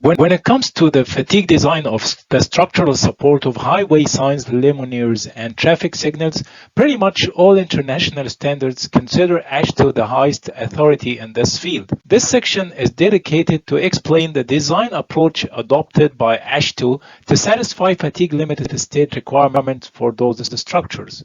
When it comes to the fatigue design of the structural support of highway signs, luminaires, and traffic signals, pretty much all international standards consider AASHTO the highest authority in this field. This section is dedicated to explain the design approach adopted by AASHTO to satisfy fatigue limited state requirements for those structures.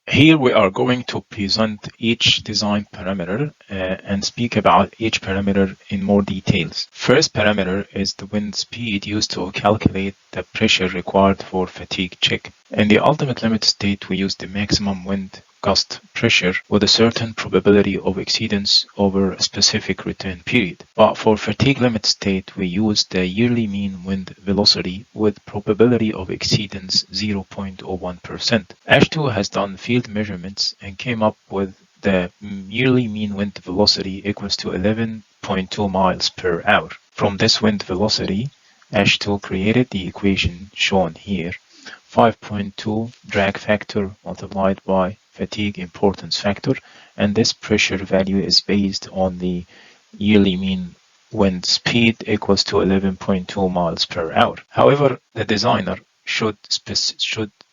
Here we are going to present each design parameter and speak about each parameter in more details. First parameter is the wind speed used to calculate the pressure required for fatigue check. In the ultimate limit state, we use the maximum wind gust pressure with a certain probability of exceedance over a specific return period. But for fatigue limit state, we use the yearly mean wind velocity with probability of exceedance 0.01%. AASHTO has done field measurements and came up with the yearly mean wind velocity equals to 11.2 miles per hour. From this wind velocity, AASHTO created the equation shown here. 5.2 drag factor multiplied by fatigue importance factor, and this pressure value is based on the yearly mean wind speed equals to 11.2 miles per hour. However, the designer should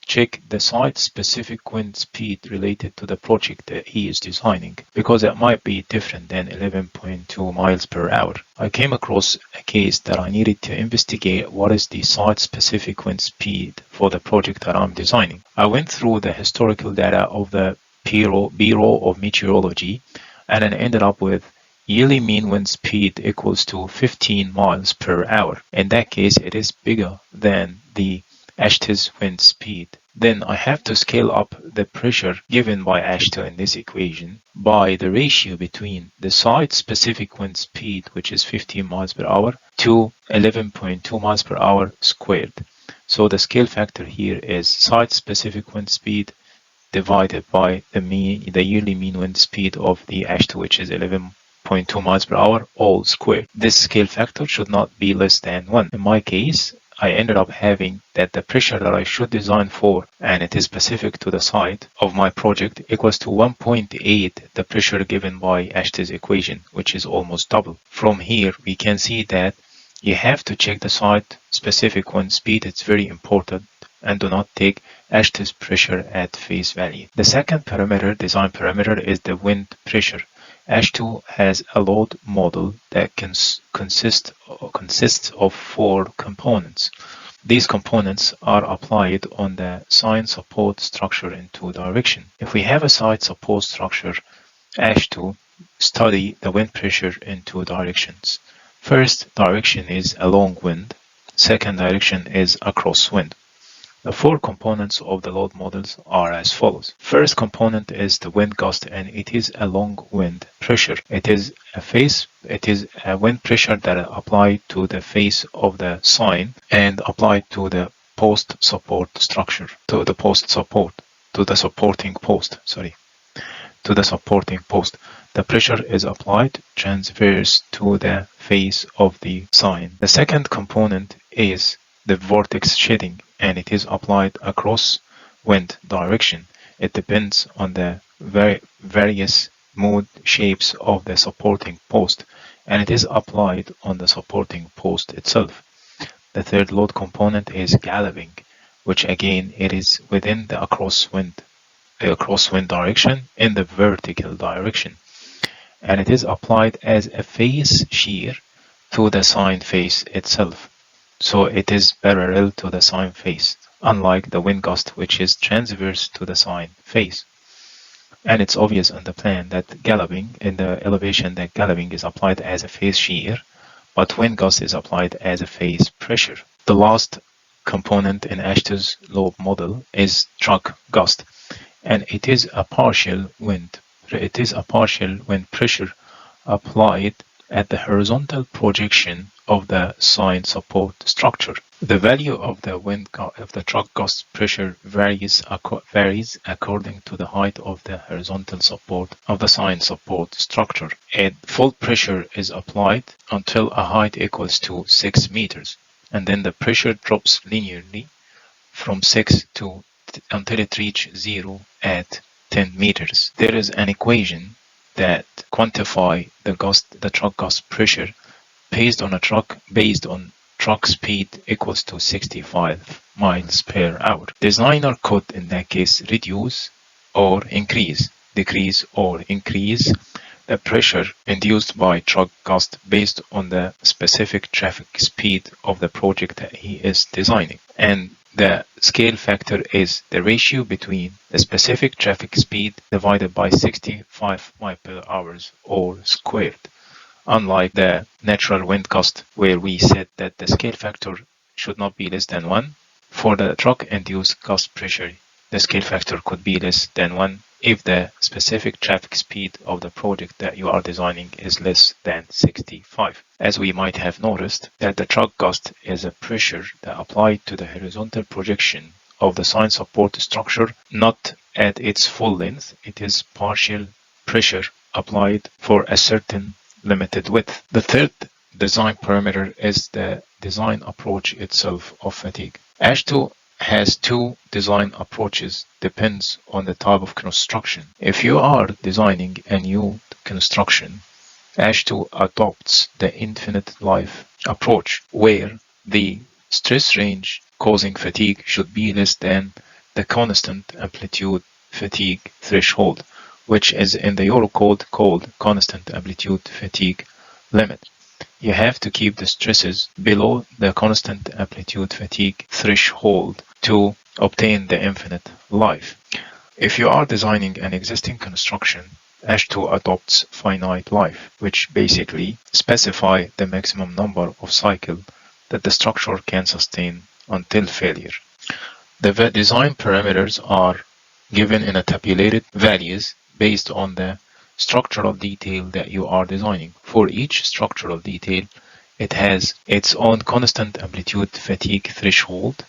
check the site-specific wind speed related to the project that he is designing, because it might be different than 11.2 miles per hour. I came across a case that I needed to investigate what is the site-specific wind speed for the project that I'm designing. I went through the historical data of the Bureau of Meteorology and then ended up with yearly mean wind speed equals to 15 miles per hour. In that case, it is bigger than the AASHTO's wind speed. Then I have to scale up the pressure given by AASHTO in this equation by the ratio between the site-specific wind speed, which is 15 miles per hour, to 11.2 miles per hour squared. So the scale factor here is site-specific wind speed divided by the yearly mean wind speed of the AASHTO, which is 11.2 miles per hour, all squared. This scale factor should not be less than 1. In my case, I ended up having that the pressure that I should design for, and it is specific to the site of my project, equals to 1.8 the pressure given by AASHTO's equation, which is almost double. From here, we can see that you have to check the site-specific wind speed. It's very important, and do not take AASHTO's pressure at face value. The second parameter, design parameter, is the wind pressure. AASHTO has a load model that consists of 4 components. These components are applied on the sign support structure in 2 directions. If we have a site support structure, AASHTO study the wind pressure in 2 directions. First direction is along wind. Second direction is across wind. The 4 components of the load models are as follows. First component is the wind gust, and it is a long wind pressure. It is a wind pressure that is applied to the face of the sign and applied to the post support structure, to the supporting post. The pressure is applied transverse to the face of the sign. The second component is the vortex shedding, and it is applied across wind direction. It depends on the various mode shapes of the supporting post, and it is applied on the supporting post itself. The third load component is galloping, which again it is within the crosswind direction in the vertical direction, and it is applied as a face shear to the sign face itself. So it is parallel to the sign face, unlike the wind gust, which is transverse to the sign face. And it's obvious on the plan that galloping, in the elevation, that galloping is applied as a face shear, but wind gust is applied as a face pressure. The last component in AASHTO's load model is truck gust, and it is a partial wind pressure applied at the horizontal projection of the sign support structure. The value of the truck gust pressure varies according to the height of the horizontal support of the sign support structure. And full pressure is applied until a height equals to 6 meters, and then the pressure drops linearly from 6 until it reaches 0 at 10 meters. There is an equation that quantify the truck gust pressure based on truck speed equals to 65 miles per hour. Designer could in that case reduce or decrease or increase the pressure induced by truck gust based on the specific traffic speed of the project that he is designing. And the scale factor is the ratio between the specific traffic speed divided by 65 miles per hour or squared. Unlike the natural wind gust, where we said that the scale factor should not be less than 1, for the truck-induced gust pressure, the scale factor could be less than 1 if the specific traffic speed of the project that you are designing is less than 65. As we might have noticed, that the truck gust is a pressure that applied to the horizontal projection of the sign support structure, not at its full length. It is partial pressure applied for a certain limited width. The third design parameter is the design approach itself of fatigue. AASHTOO has two design approaches, depends on the type of construction. If you are designing a new construction, AASHTOO adopts the infinite life approach, where the stress range causing fatigue should be less than the constant amplitude fatigue threshold, which is in the Eurocode called constant amplitude fatigue limit. You have to keep the stresses below the constant amplitude fatigue threshold to obtain the infinite life. If you are designing an existing construction, AASHTOO adopts finite life, which basically specify the maximum number of cycles that the structure can sustain until failure. The design parameters are given in a tabulated values based on the structural detail that you are designing. For each structural detail, it has its own constant amplitude fatigue threshold,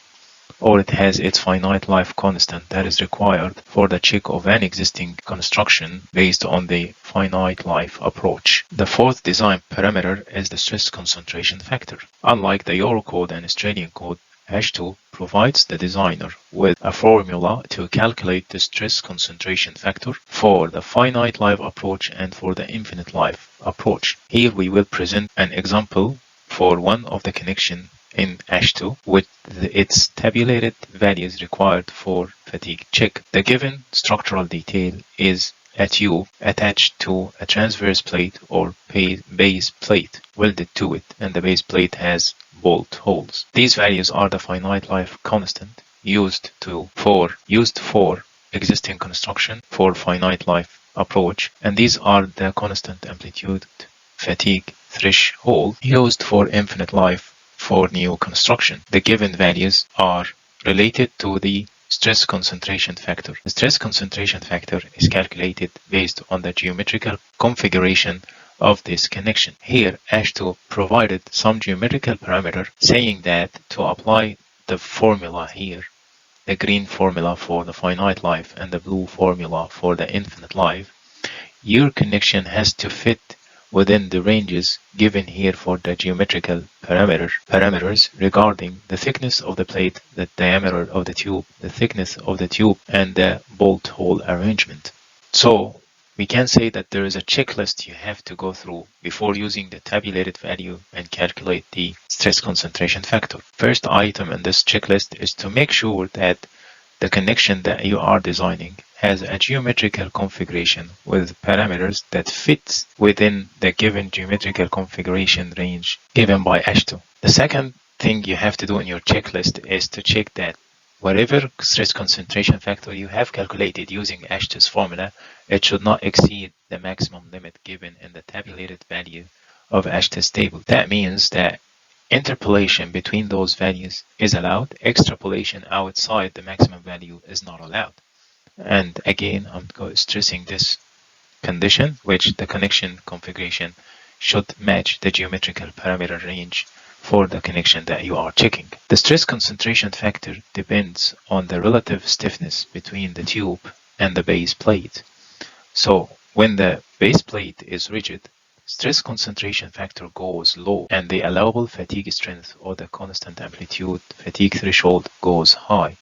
or it has its finite life constant that is required for the check of an existing construction based on the finite life approach. The fourth design parameter is the stress concentration factor. Unlike the Eurocode and Australian code, AASHTOO provides the designer with a formula to calculate the stress concentration factor for the finite life approach and for the infinite life approach. Here we will present an example for one of the connection in AASHTOO with its tabulated values required for fatigue check. The given structural detail is a tube attached to a transverse plate or base plate welded to it, and the base plate has bolt holes. These values are the finite life constant used for existing construction for finite life approach, and these are the constant amplitude fatigue threshold used for infinite life for new construction. The given values are related to the stress concentration factor. The stress concentration factor is calculated based on the geometrical configuration of this connection. Here, AASHTOO provided some geometrical parameter saying that to apply the formula here, the green formula for the finite life and the blue formula for the infinite life, your connection has to fit within the ranges given here for the geometrical parameters regarding the thickness of the plate, the diameter of the tube, the thickness of the tube, and the bolt hole arrangement. So we can say that there is a checklist you have to go through before using the tabulated value and calculate the stress concentration factor. First item in this checklist is to make sure that the connection that you are designing has a geometrical configuration with parameters that fits within the given geometrical configuration range given by AASHTOO. The second thing you have to do in your checklist is to check that whatever stress concentration factor you have calculated using AASHTOO's formula, it should not exceed the maximum limit given in the tabulated value of AASHTOO's table. That means that interpolation between those values is allowed. Extrapolation outside the maximum value is not allowed. And again, I'm stressing this condition, which the connection configuration should match the geometrical parameter range for the connection that you are checking. The stress concentration factor depends on the relative stiffness between the tube and the base plate. So when the base plate is rigid, stress concentration factor goes low and the allowable fatigue strength or the constant amplitude fatigue threshold goes high.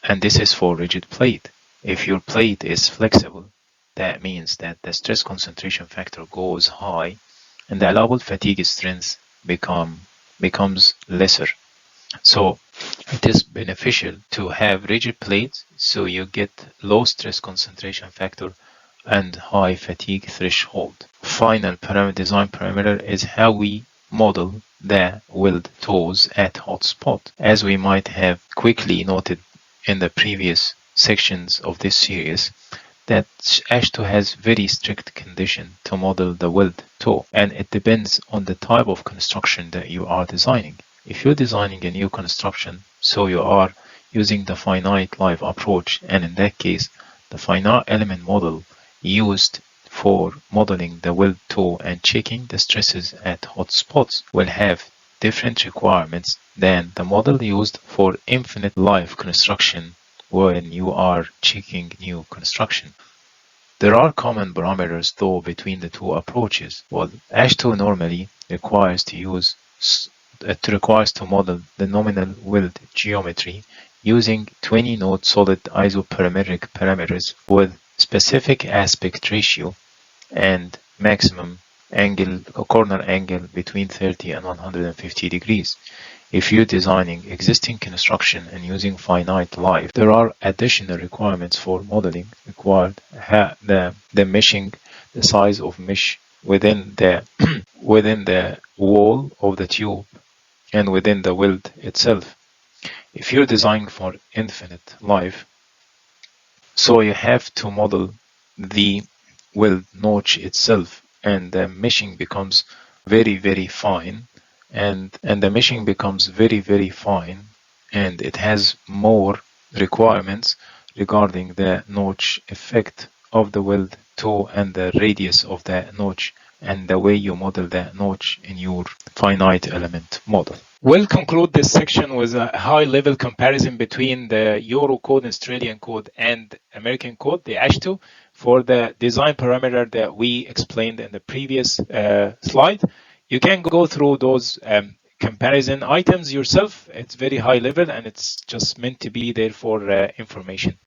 And this is for rigid plate. If your plate is flexible, that means that the stress concentration factor goes high and the allowable fatigue strength becomes lesser. So it is beneficial to have rigid plates so you get low stress concentration factor and high fatigue threshold. Final design parameter is how we model the weld toes at hotspot. As we might have quickly noted in the previous sections of this series, that AASHTOO has very strict condition to model the weld toe, and it depends on the type of construction that you are designing. If you're designing a new construction, so you are using the finite life approach, and in that case, the finite element model used for modeling the weld toe and checking the stresses at hotspots will have different requirements than the model used for infinite life construction when you are checking new construction. There are common parameters though between the two approaches. Well, AASHTOO normally requires to model the nominal weld geometry using 20-node solid isoperimetric parameters with specific aspect ratio and maximum corner angle between 30 and 150 degrees. If you're designing existing construction and using finite life, there are additional requirements for modeling required the meshing, the size of mesh within the within the wall of the tube and within the weld itself. If you're designing for infinite life, so you have to model the weld notch itself, and the meshing becomes very fine, and the meshing becomes very fine, and it has more requirements regarding the notch effect of the weld toe and the radius of the notch and the way you model the notch in your finite element model. We'll conclude this section with a high-level comparison between the Euro code, Australian code, and American code, the AASHTOO, for the design parameter that we explained in the previous slide. You can go through those comparison items yourself. It's very high level and it's just meant to be there for information.